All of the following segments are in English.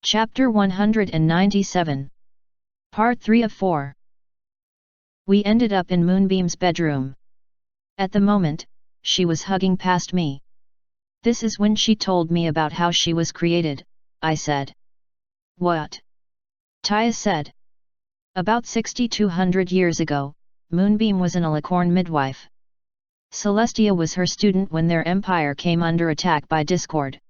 Chapter 197. Part 3 of 4. We ended up in Moonbeam's bedroom. At the moment, she was hugging past me. This is when she told me about how she was created, I said. What? Taya said. About 6,200 years ago, Moonbeam was an alicorn midwife. Celestia was her student when their empire came under attack by Discord.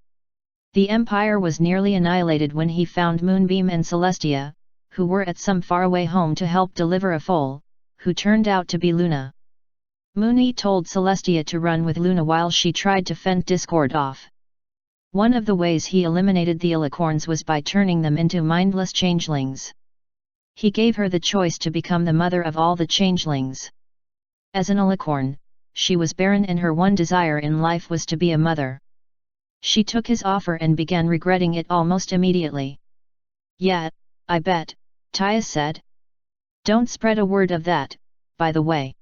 The empire was nearly annihilated when he found Moonbeam and Celestia, who were at some faraway home to help deliver a foal, who turned out to be Luna. Moony told Celestia to run with Luna while she tried to fend Discord off. One of the ways he eliminated the alicorns was by turning them into mindless changelings. He gave her the choice to become the mother of all the changelings. As an alicorn, she was barren and her one desire in life was to be a mother. She took his offer and began regretting it almost immediately. Yeah, I bet, Taya said. Don't spread a word of that, by the way.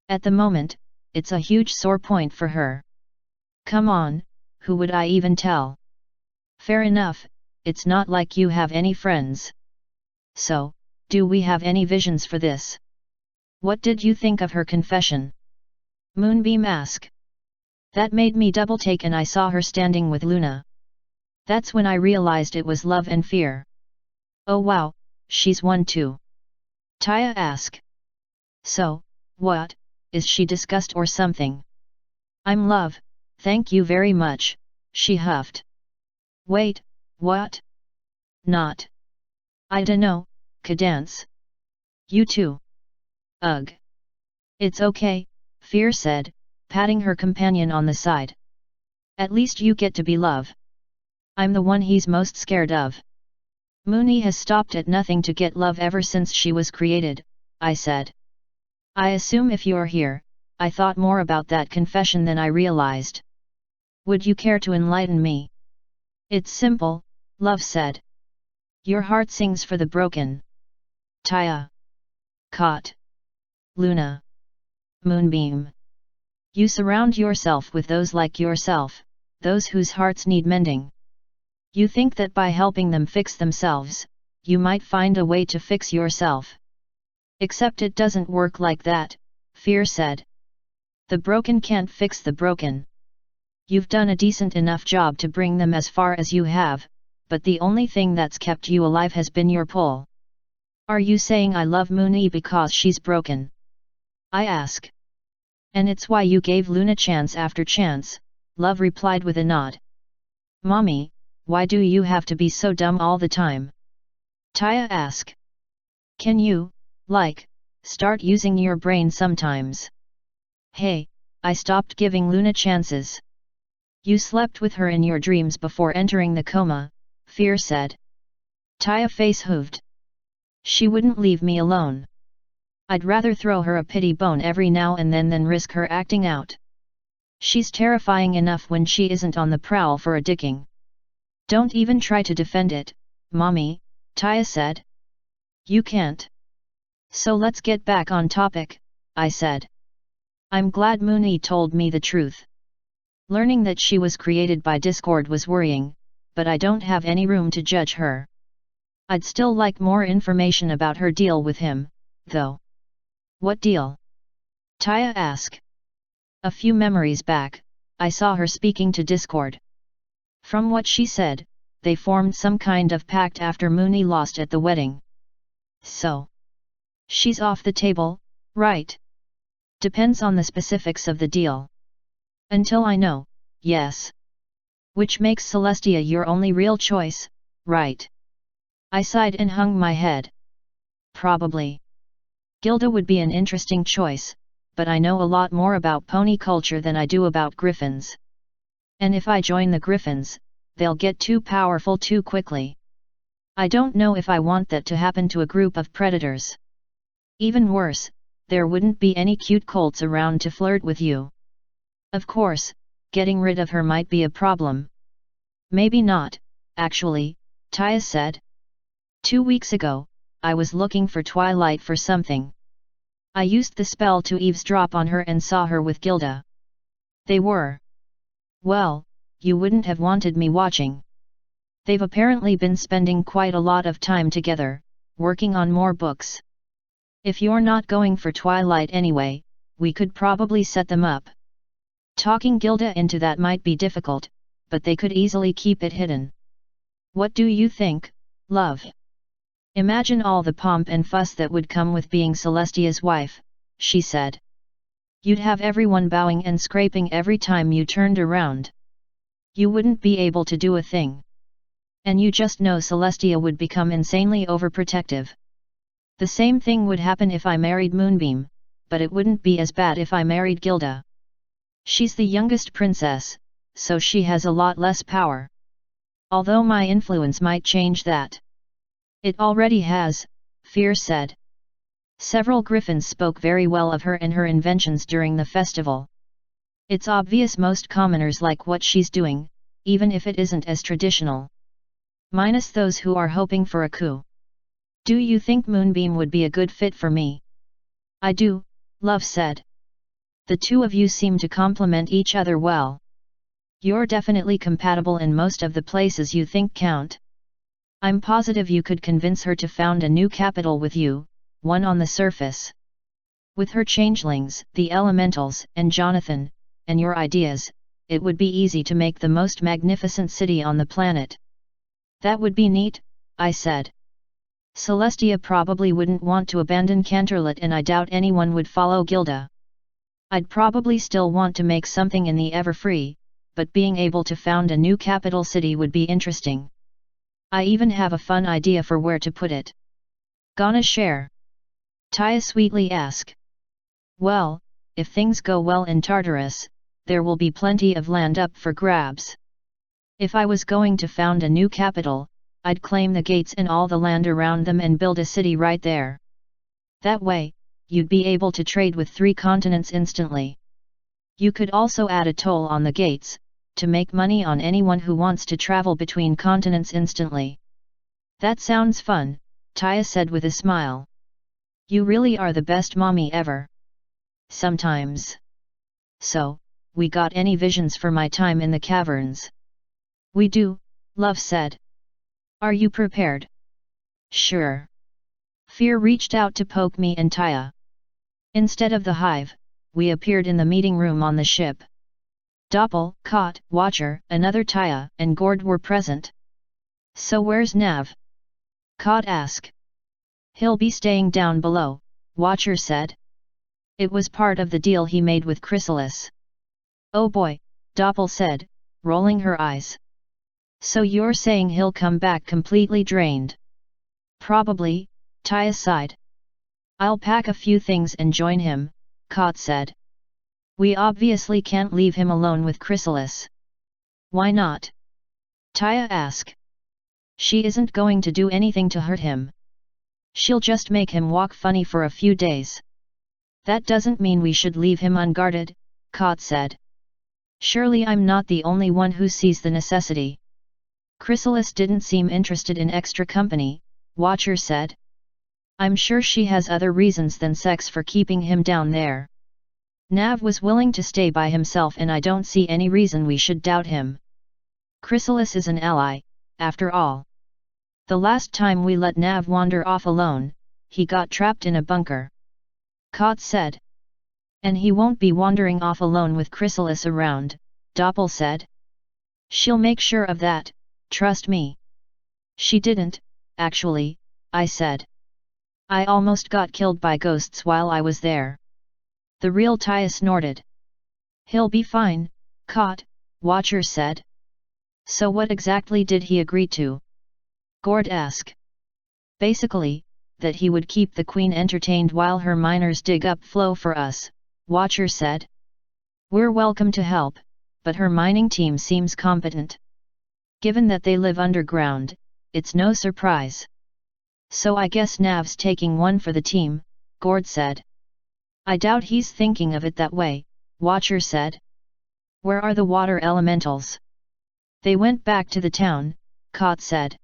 At the moment, it's a huge sore point for her. Come on, who would I even tell? Fair enough, it's not like you have any friends. So, do we have any visions for this? What did you think of her confession? Moonbeam asked. That made me double take and I saw her standing with Luna. That's when I realized it was love and fear. Oh wow, she's one too. Taya asked. So, what, is she disgust or something? I'm love, thank you very much, she huffed. Wait, what? Not. I dunno, Cadence. You too. Ugh. It's okay, Fear said, patting her companion on the side. At least you get to be love. I'm the one he's most scared of. Moony has stopped at nothing to get love ever since she was created, I said. I assume if you're here, I thought more about that confession than I realized. Would you care to enlighten me? It's simple, Love said. Your heart sings for the broken. Taya. Caught. Luna. Moonbeam. You surround yourself with those like yourself, those whose hearts need mending. You think that by helping them fix themselves, you might find a way to fix yourself. Except it doesn't work like that, Fear said. The broken can't fix the broken. You've done a decent enough job to bring them as far as you have, but the only thing that's kept you alive has been your pull. Are you saying I love Moony because she's broken? I ask. And it's why you gave Luna chance after chance, Love replied with a nod. Mommy, why do you have to be so dumb all the time? Taya asked. Can you, start using your brain sometimes? Hey, I stopped giving Luna chances. You slept with her in your dreams before entering the coma, Fear said. Taya face hooved. She wouldn't leave me alone. I'd rather throw her a pity bone every now and then than risk her acting out. She's terrifying enough when she isn't on the prowl for a dicking. Don't even try to defend it, Mommy, Taya said. You can't. So let's get back on topic, I said. I'm glad Moony told me the truth. Learning that she was created by Discord was worrying, but I don't have any room to judge her. I'd still like more information about her deal with him, though. What deal? Taya asked. A few memories back, I saw her speaking to Discord. From what she said, they formed some kind of pact after Moony lost at the wedding. So. She's off the table, right? Depends on the specifics of the deal. Until I know, yes. Which makes Celestia your only real choice, right? I sighed and hung my head. Probably. Gilda would be an interesting choice, but I know a lot more about pony culture than I do about griffins. And if I join the griffins, they'll get too powerful too quickly. I don't know if I want that to happen to a group of predators. Even worse, there wouldn't be any cute colts around to flirt with you. Of course, getting rid of her might be a problem. Maybe not, actually, Taya said. 2 weeks ago, I was looking for Twilight for something. I used the spell to eavesdrop on her and saw her with Gilda. They were. Well, you wouldn't have wanted me watching. They've apparently been spending quite a lot of time together, working on more books. If you're not going for Twilight anyway, we could probably set them up. Talking Gilda into that might be difficult, but they could easily keep it hidden. What do you think, love? Imagine all the pomp and fuss that would come with being Celestia's wife, she said. You'd have everyone bowing and scraping every time you turned around. You wouldn't be able to do a thing. And you just know Celestia would become insanely overprotective. The same thing would happen if I married Moonbeam, but it wouldn't be as bad if I married Gilda. She's the youngest princess, so she has a lot less power. Although my influence might change that. It already has, Fear said. Several griffins spoke very well of her and her inventions during the festival. It's obvious most commoners like what she's doing, even if it isn't as traditional. Minus those who are hoping for a coup. Do you think Moonbeam would be a good fit for me? I do, Love said. The two of you seem to complement each other well. You're definitely compatible in most of the places you think count. I'm positive you could convince her to found a new capital with you, one on the surface. With her changelings, the elementals, and Jonathan, and your ideas, it would be easy to make the most magnificent city on the planet. That would be neat, I said. Celestia probably wouldn't want to abandon Canterlot and I doubt anyone would follow Gilda. I'd probably still want to make something in the Everfree, but being able to found a new capital city would be interesting. I even have a fun idea for where to put it. Gonna share? Taya sweetly asked. Well, if things go well in Tartarus, there will be plenty of land up for grabs. If I was going to found a new capital, I'd claim the gates and all the land around them and build a city right there. That way, you'd be able to trade with 3 continents instantly. You could also add a toll on the gates, to make money on anyone who wants to travel between continents instantly. That sounds fun, Taya said with a smile. You really are the best mommy ever. Sometimes. So, we got any visions for my time in the caverns? We do, Love said. Are you prepared? Sure. Fear reached out to poke me and Taya. Instead of the hive, we appeared in the meeting room on the ship. Doppel, Kot, Watcher, another Taya, and Gord were present. So where's Nav? Kot asked. He'll be staying down below, Watcher said. It was part of the deal he made with Chrysalis. Oh boy, Doppel said, rolling her eyes. So you're saying he'll come back completely drained? Probably, Taya sighed. I'll pack a few things and join him, Kot said. We obviously can't leave him alone with Chrysalis. Why not? Taya asked. She isn't going to do anything to hurt him. She'll just make him walk funny for a few days. That doesn't mean we should leave him unguarded, Kot said. Surely I'm not the only one who sees the necessity. Chrysalis didn't seem interested in extra company, Watcher said. I'm sure she has other reasons than sex for keeping him down there. Nav was willing to stay by himself and I don't see any reason we should doubt him. Chrysalis is an ally, after all. The last time we let Nav wander off alone, he got trapped in a bunker. Kot said. And he won't be wandering off alone with Chrysalis around, Doppel said. She'll make sure of that, trust me. She didn't, actually, I said. I almost got killed by ghosts while I was there. The real Taya snorted. He'll be fine, Kot, Watcher said. So what exactly did he agree to? Gord asked. Basically, that he would keep the Queen entertained while her miners dig up flow for us, Watcher said. We're welcome to help, but her mining team seems competent. Given that they live underground, it's no surprise. So I guess Nav's taking one for the team, Gord said. I doubt he's thinking of it that way, Watcher said. Where are the water elementals? They went back to the town, Kot said.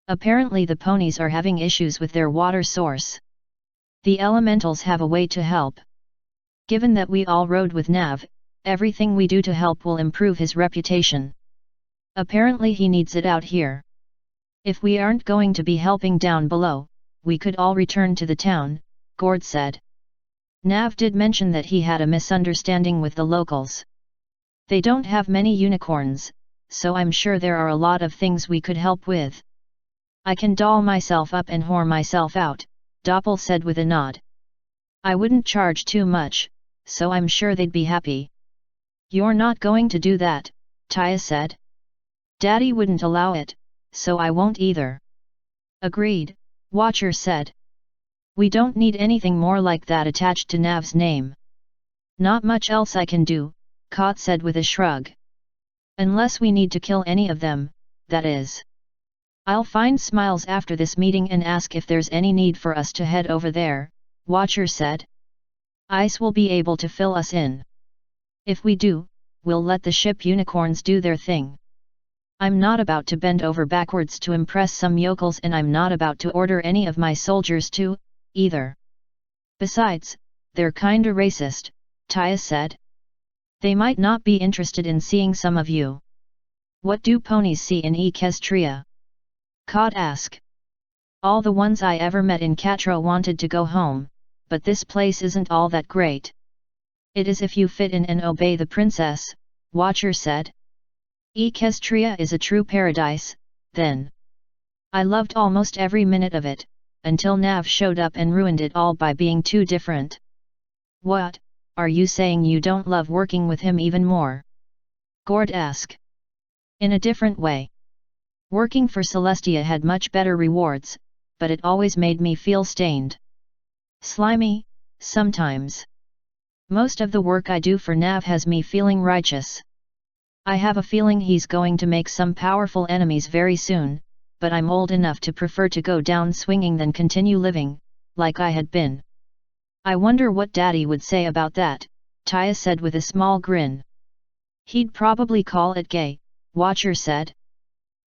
Apparently the ponies are having issues with their water source. The elementals have a way to help. Given that we all rode with Nav, everything we do to help will improve his reputation. Apparently he needs it out here. If we aren't going to be helping down below, we could all return to the town, Gord said. Nav did mention that he had a misunderstanding with the locals. They don't have many unicorns, so I'm sure there are a lot of things we could help with. I can doll myself up and whore myself out, Doppel said with a nod. I wouldn't charge too much, so I'm sure they'd be happy. You're not going to do that, Taya said. Daddy wouldn't allow it, so I won't either. Agreed, Watcher said. We don't need anything more like that attached to Nav's name. Not much else I can do, Kot said with a shrug. Unless we need to kill any of them, that is. I'll find Smiles after this meeting and ask if there's any need for us to head over there, Watcher said. Ice will be able to fill us in. If we do, we'll let the ship unicorns do their thing. I'm not about to bend over backwards to impress some yokels, and I'm not about to order any of my soldiers to, either. Besides, they're kinda racist, Taya said. They might not be interested in seeing some of you. What do ponies see in Equestria? Kot asked. All the ones I ever met in Catra wanted to go home, but this place isn't all that great. It is if you fit in and obey the princess, Watcher said. Equestria is a true paradise, then. I loved almost every minute of it, until Nav showed up and ruined it all by being too different. What, are you saying you don't love working with him even more? Gord asked. In a different way. Working for Celestia had much better rewards, but it always made me feel stained. Slimy, sometimes. Most of the work I do for Nav has me feeling righteous. I have a feeling he's going to make some powerful enemies very soon, but I'm old enough to prefer to go down swinging than continue living, like I had been. I wonder what Daddy would say about that, Taya said with a small grin. He'd probably call it gay, Watcher said.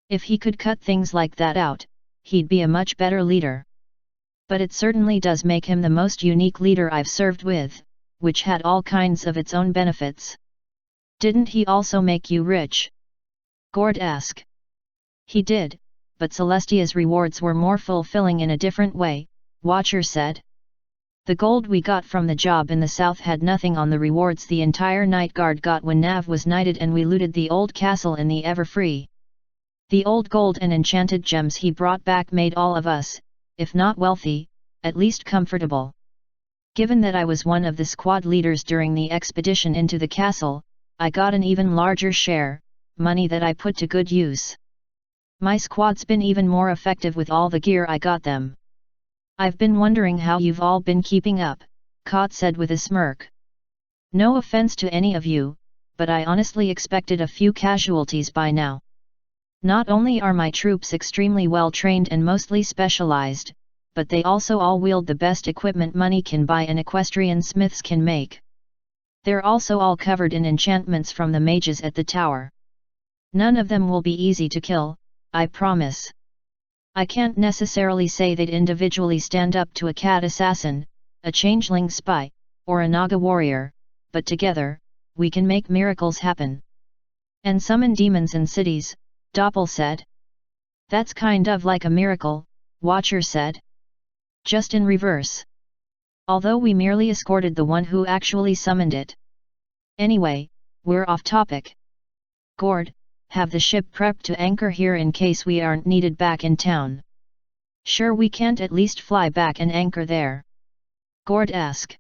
If he could cut things like that out, he'd be a much better leader. But it certainly does make him the most unique leader I've served with, which had all kinds of its own benefits. Didn't he also make you rich? Gord asked. He did, but Celestia's rewards were more fulfilling in a different way, Watcher said. The gold we got from the job in the south had nothing on the rewards the entire Night Guard got when Nav was knighted and we looted the old castle in the Everfree. The old gold and enchanted gems he brought back made all of us, if not wealthy, at least comfortable. Given that I was one of the squad leaders during the expedition into the castle, I got an even larger share, money that I put to good use. My squad's been even more effective with all the gear I got them. I've been wondering how you've all been keeping up, Kot said with a smirk. No offense to any of you, but I honestly expected a few casualties by now. Not only are my troops extremely well trained and mostly specialized, but they also all wield the best equipment money can buy and equestrian smiths can make. They're also all covered in enchantments from the mages at the tower. None of them will be easy to kill, I promise. I can't necessarily say they'd individually stand up to a cat assassin, a changeling spy, or a Naga warrior, but together, we can make miracles happen. And summon demons in cities, Doppel said. That's kind of like a miracle, Watcher said. Just in reverse. Although we merely escorted the one who actually summoned it. Anyway, we're off topic. Gord, have the ship prepped to anchor here in case we aren't needed back in town. Sure, we can't at least fly back and anchor there? Gord asked.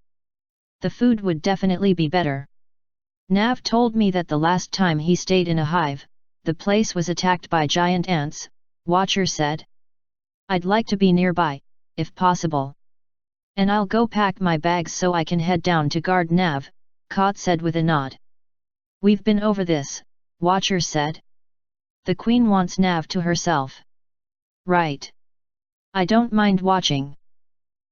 The food would definitely be better. Nav told me that the last time he stayed in a hive, the place was attacked by giant ants, Watcher said. I'd like to be nearby, if possible. And I'll go pack my bags so I can head down to guard Nav, Kot said with a nod. We've been over this, Watcher said. The Queen wants Nav to herself. Right. I don't mind watching.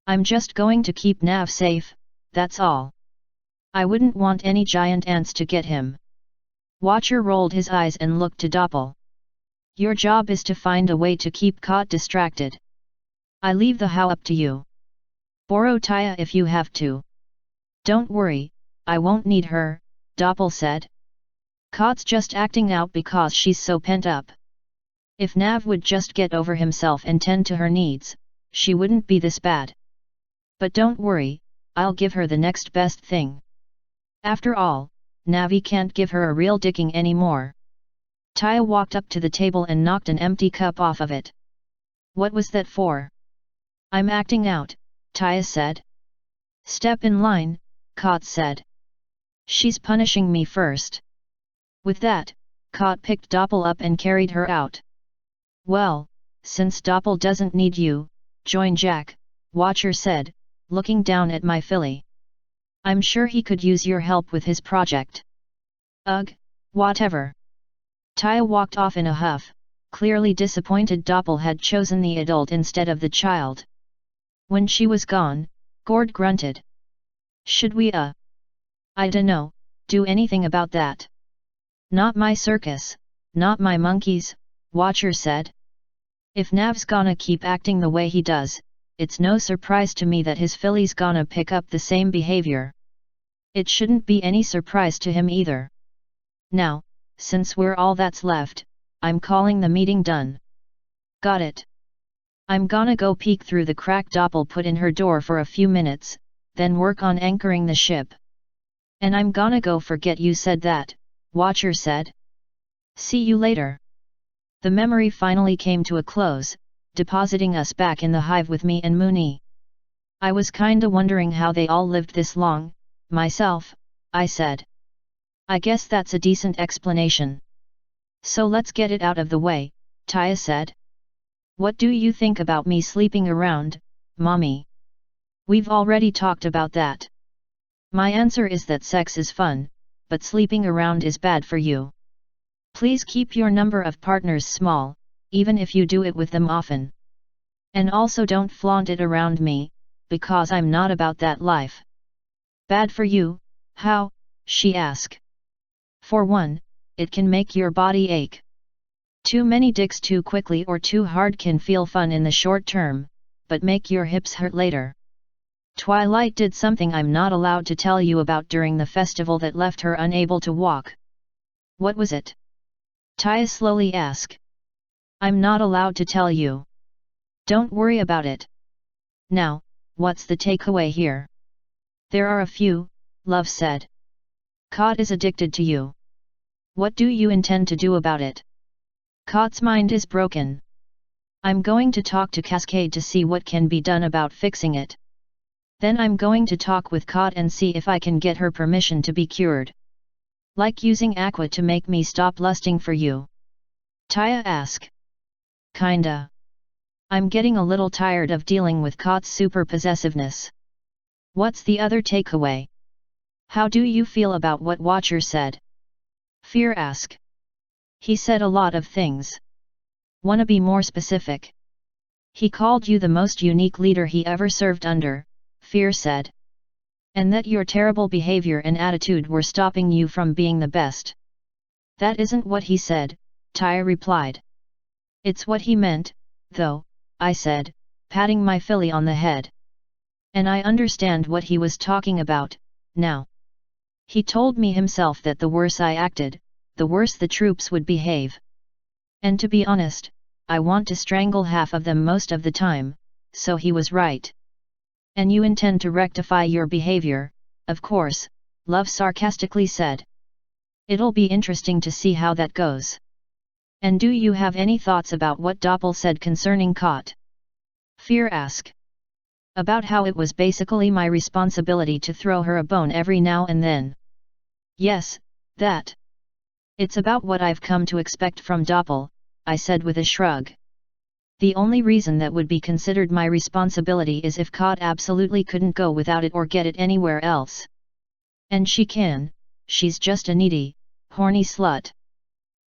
I'm just going to keep Nav safe, that's all. I wouldn't want any giant ants to get him. Watcher rolled his eyes and looked to Doppel. Your job is to find a way to keep Kot distracted. I leave the how up to you. Borrow Taya if you have to. Don't worry, I won't need her, Doppel said. Kat's just acting out because she's so pent up. If Nav would just get over himself and tend to her needs, she wouldn't be this bad. But don't worry, I'll give her the next best thing. After all, Navi can't give her a real dicking anymore. Taya walked up to the table and knocked an empty cup off of it. What was that for? I'm acting out, Taya said. Step in line, Kat said. She's punishing me first. With that, Kat picked Doppel up and carried her out. Well, since Doppel doesn't need you, join Jack, Watcher said, looking down at my filly. I'm sure he could use your help with his project. Ugh, whatever. Taya walked off in a huff, clearly disappointed Doppel had chosen the adult instead of the child. When she was gone, Gord grunted. Should we I dunno, do anything about that? Not my circus, not my monkeys, Watcher said. If Nav's gonna keep acting the way he does, it's no surprise to me that his filly's gonna pick up the same behavior. It shouldn't be any surprise to him either. Now, since we're all that's left, I'm calling the meeting done. Got it. I'm gonna go peek through the crack Doppel put in her door for a few minutes, then work on anchoring the ship. And I'm gonna go forget you said that, Watcher said. See you later. The memory finally came to a close, depositing us back in the hive with me and Mooney. I was kinda wondering how they all lived this long, myself, I said. I guess that's a decent explanation. So let's get it out of the way, Taya said. What do you think about me sleeping around, Mommy? We've already talked about that. My answer is that sex is fun, but sleeping around is bad for you. Please keep your number of partners small, even if you do it with them often. And also don't flaunt it around me, because I'm not about that life. Bad for you, how? She asked. For one, it can make your body ache. Too many dicks too quickly or too hard can feel fun in the short term, but make your hips hurt later. Twilight did something I'm not allowed to tell you about during the festival that left her unable to walk. What was it? Taya slowly asked. I'm not allowed to tell you. Don't worry about it. Now, what's the takeaway here? There are a few, Love said. Kat is addicted to you. What do you intend to do about it? Kat's mind is broken. I'm going to talk to Cascade to see what can be done about fixing it. Then I'm going to talk with Kat and see if I can get her permission to be cured. Like using aqua to make me stop lusting for you? Taya asked. Kinda. I'm getting a little tired of dealing with Kat's super possessiveness. What's the other takeaway? How do you feel about what Watcher said? Fear asked. He said a lot of things. Wanna be more specific? He called you the most unique leader he ever served under, Fear said. And that your terrible behavior and attitude were stopping you from being the best. That isn't what he said, Taya replied. It's what he meant, though, I said, patting my filly on the head. And I understand what he was talking about, now. He told me himself that the worse I acted, the worse the troops would behave. And to be honest, I want to strangle half of them most of the time, so he was right. And you intend to rectify your behavior, of course, Love sarcastically said. It'll be interesting to see how that goes. And do you have any thoughts about what Doppel said concerning Kat? Fear asked. About how it was basically my responsibility to throw her a bone every now and then. Yes, that. It's about what I've come to expect from Doppel, I said with a shrug. The only reason that would be considered my responsibility is if Kat absolutely couldn't go without it or get it anywhere else. And she can, she's just a needy, horny slut.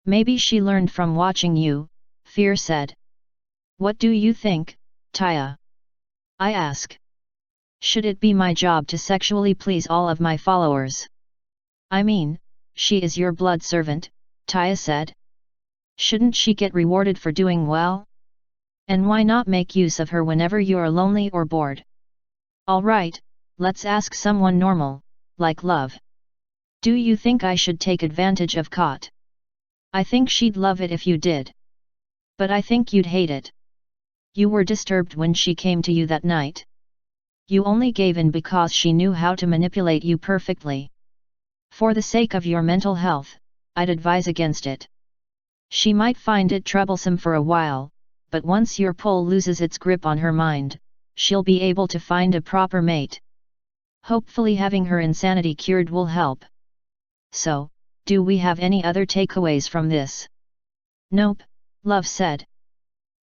Maybe she learned from watching you, Fear said. What do you think, Taya? I ask. Should it be my job to sexually please all of my followers? I mean, she is your blood servant, Taya said. Shouldn't she get rewarded for doing well? And why not make use of her whenever you're lonely or bored? Alright, let's ask someone normal, like Love. Do you think I should take advantage of Kot? I think she'd love it if you did. But I think you'd hate it. You were disturbed when she came to you that night. You only gave in because she knew how to manipulate you perfectly. For the sake of your mental health, I'd advise against it. She might find it troublesome for a while, but once your pull loses its grip on her mind, she'll be able to find a proper mate. Hopefully having her insanity cured will help. So, do we have any other takeaways from this? Nope, Love said.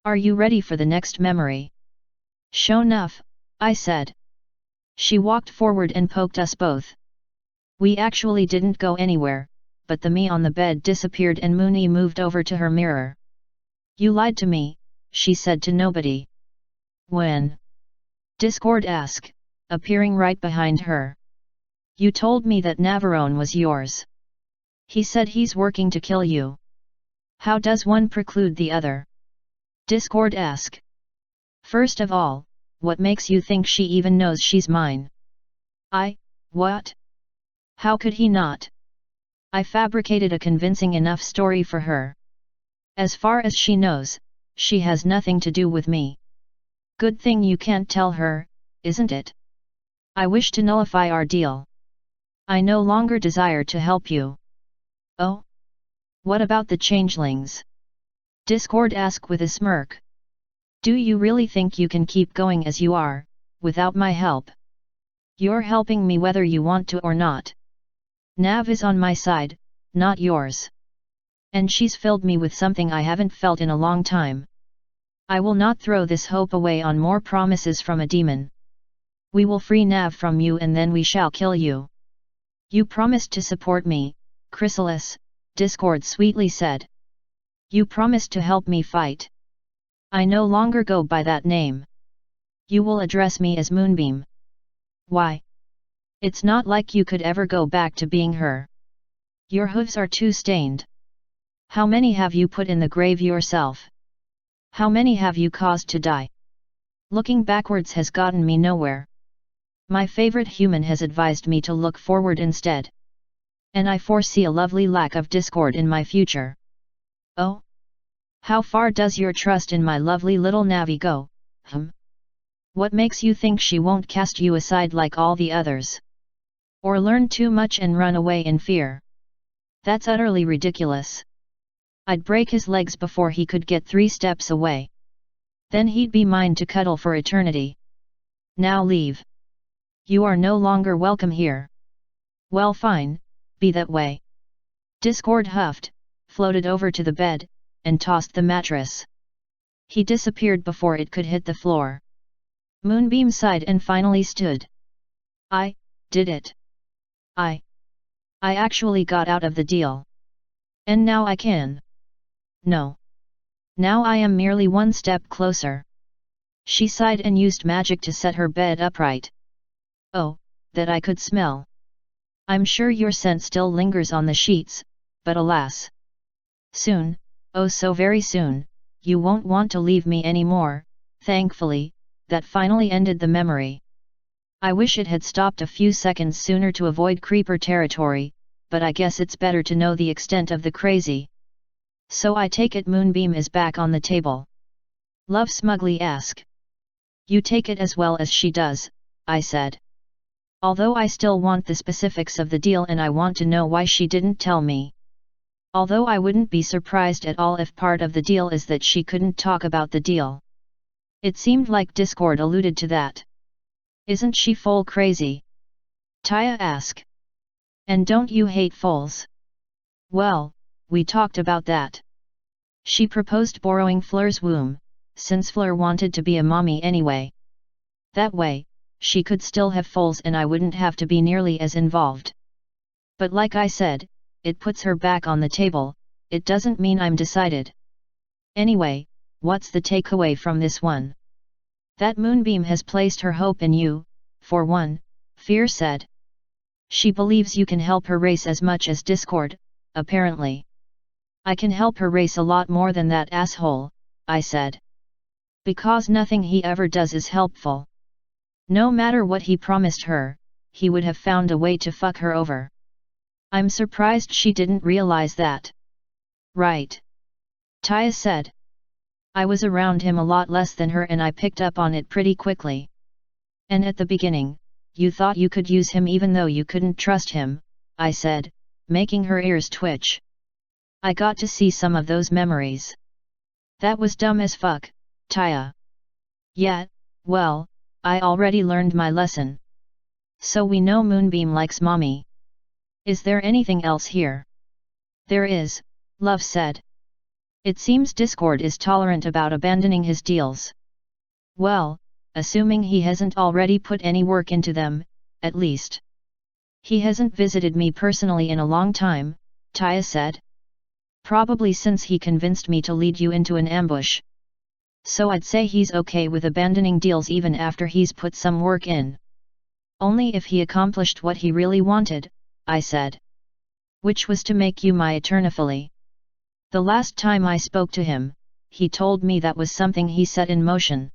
Are you ready for the next memory? Sure enough, I said. She walked forward and poked us both. We actually didn't go anywhere, but the me on the bed disappeared and Mooney moved over to her mirror. You lied to me, she said to nobody. When? Discord asked, appearing right behind her. You told me that Navarone was yours. He said he's working to kill you. How does one preclude the other? Discord asked. First of all, what makes you think she even knows she's mine? What? How could he not? I fabricated a convincing enough story for her. As far as she knows, she has nothing to do with me. Good thing you can't tell her, isn't it? I wish to nullify our deal. I no longer desire to help you. Oh? What about the changelings? Discord asked with a smirk. Do you really think you can keep going as you are, without my help? You're helping me whether you want to or not. Nav is on my side, not yours. And she's filled me with something I haven't felt in a long time. I will not throw this hope away on more promises from a demon. We will free Nav from you and then we shall kill you. You promised to support me, Chrysalis, Discord sweetly said. You promised to help me fight. I no longer go by that name. You will address me as Moonbeam. Why? It's not like you could ever go back to being her. Your hooves are too stained. How many have you put in the grave yourself? How many have you caused to die? Looking backwards has gotten me nowhere. My favorite human has advised me to look forward instead. And I foresee a lovely lack of discord in my future. Oh? How far does your trust in my lovely little Navi go? What makes you think she won't cast you aside like all the others? Or learn too much and run away in fear? That's utterly ridiculous. I'd break his legs before he could get 3 steps away. Then he'd be mine to cuddle for eternity. Now leave. You are no longer welcome here. Well fine, be that way. Discord huffed, floated over to the bed, and tossed the mattress. He disappeared before it could hit the floor. Moonbeam sighed and finally stood. I did it. I actually got out of the deal. And now I can. No. Now I am merely one step closer. She sighed and used magic to set her bed upright. Oh, that I could smell. I'm sure your scent still lingers on the sheets, but alas. Soon, oh so very soon, you won't want to leave me anymore. Thankfully, that finally ended the memory. I wish it had stopped a few seconds sooner to avoid creeper territory, but I guess it's better to know the extent of the crazy. So I take it Moonbeam is back on the table? Love smugly asked. You take it as well as she does, I said. Although I still want the specifics of the deal and I want to know why she didn't tell me. Although I wouldn't be surprised at all if part of the deal is that she couldn't talk about the deal. It seemed like Discord alluded to that. Isn't she full crazy? Taya asked. And don't you hate foals? Well, we talked about that. She proposed borrowing Fleur's womb, since Fleur wanted to be a mommy anyway. That way, she could still have foals and I wouldn't have to be nearly as involved. But like I said, it puts her back on the table, it doesn't mean I'm decided. Anyway, what's the takeaway from this one? That Moonbeam has placed her hope in you, for one, Fear said. She believes you can help her race as much as Discord, apparently. I can help her race a lot more than that asshole, I said. Because nothing he ever does is helpful. No matter what he promised her, he would have found a way to fuck her over. I'm surprised she didn't realize that. Right. Taya said. I was around him a lot less than her and I picked up on it pretty quickly. And at the beginning, you thought you could use him even though you couldn't trust him, I said, making her ears twitch. I got to see some of those memories. That was dumb as fuck, Taya. Yeah, well, I already learned my lesson. So we know Moonbeam likes mommy. Is there anything else here? There is, Love said. It seems Discord is tolerant about abandoning his deals. Well, assuming he hasn't already put any work into them, at least. He hasn't visited me personally in a long time, Taya said. Probably since he convinced me to lead you into an ambush. So I'd say he's okay with abandoning deals even after he's put some work in. Only if he accomplished what he really wanted, I said. Which was to make you my Eternifily. The last time I spoke to him, he told me that was something he set in motion.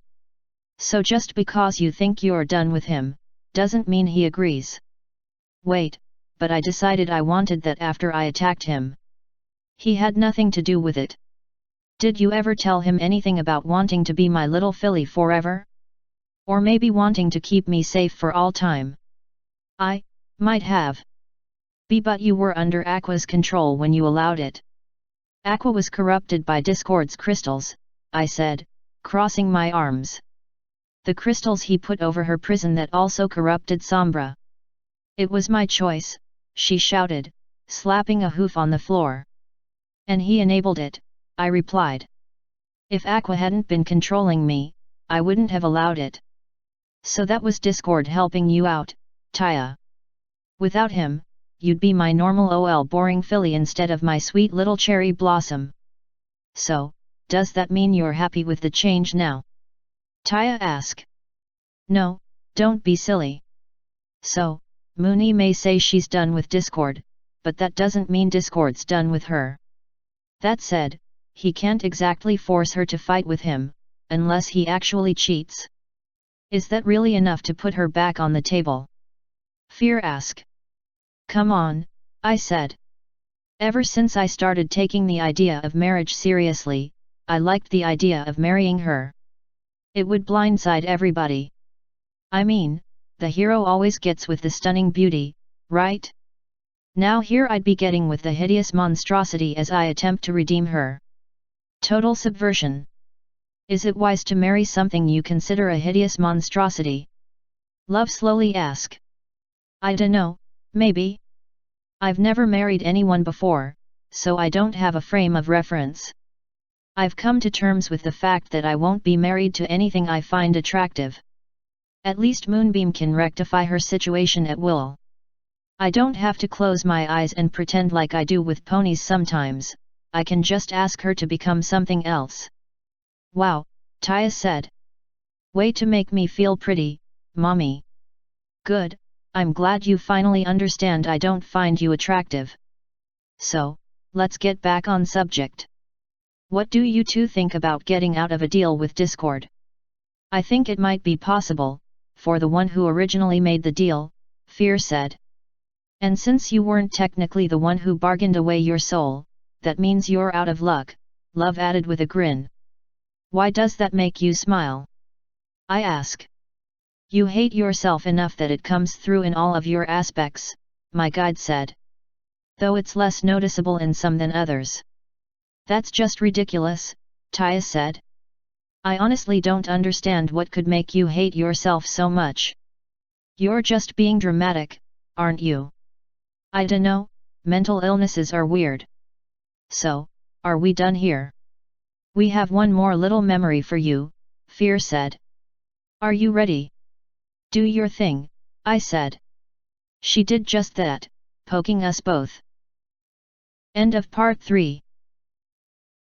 So just because you think you're done with him, doesn't mean he agrees. Wait, but I decided I wanted that after I attacked him. He had nothing to do with it. Did you ever tell him anything about wanting to be my little filly forever? Or maybe wanting to keep me safe for all time? I might have. But you were under Aqua's control when you allowed it. Aqua was corrupted by Discord's crystals, I said, crossing my arms. The crystals he put over her prison that also corrupted Sombra. It was my choice, she shouted, slapping a hoof on the floor. And he enabled it, I replied. If Aqua hadn't been controlling me, I wouldn't have allowed it. So that was Discord helping you out, Taya. Without him, you'd be my normal boring filly instead of my sweet little cherry blossom. So, does that mean you're happy with the change now? Taya asked. No, don't be silly. So, Mooney may say she's done with Discord, but that doesn't mean Discord's done with her. That said, he can't exactly force her to fight with him, unless he actually cheats. Is that really enough to put her back on the table? Fear asked. Come on, I said. Ever since I started taking the idea of marriage seriously, I liked the idea of marrying her. It would blindside everybody. I mean, the hero always gets with the stunning beauty, right? Now here I'd be getting with the hideous monstrosity as I attempt to redeem her. Total subversion. Is it wise to marry something you consider a hideous monstrosity? Love slowly asked. I dunno, maybe. I've never married anyone before, so I don't have a frame of reference. I've come to terms with the fact that I won't be married to anything I find attractive. At least Moonbeam can rectify her situation at will. I don't have to close my eyes and pretend like I do with ponies sometimes, I can just ask her to become something else. Wow, Taya said. Way to make me feel pretty, mommy. Good. I'm glad you finally understand I don't find you attractive. So, let's get back on subject. What do you two think about getting out of a deal with Discord? I think it might be possible, for the one who originally made the deal, Fear said. And since you weren't technically the one who bargained away your soul, that means you're out of luck, Love added with a grin. Why does that make you smile? I ask. You hate yourself enough that it comes through in all of your aspects, my guide said. Though it's less noticeable in some than others. That's just ridiculous, Taya said. I honestly don't understand what could make you hate yourself so much. You're just being dramatic, aren't you? I dunno, mental illnesses are weird. So, are we done here? We have one more little memory for you, Fear said. Are you ready? Do your thing, I said. She did just that, poking us both. End of part 3.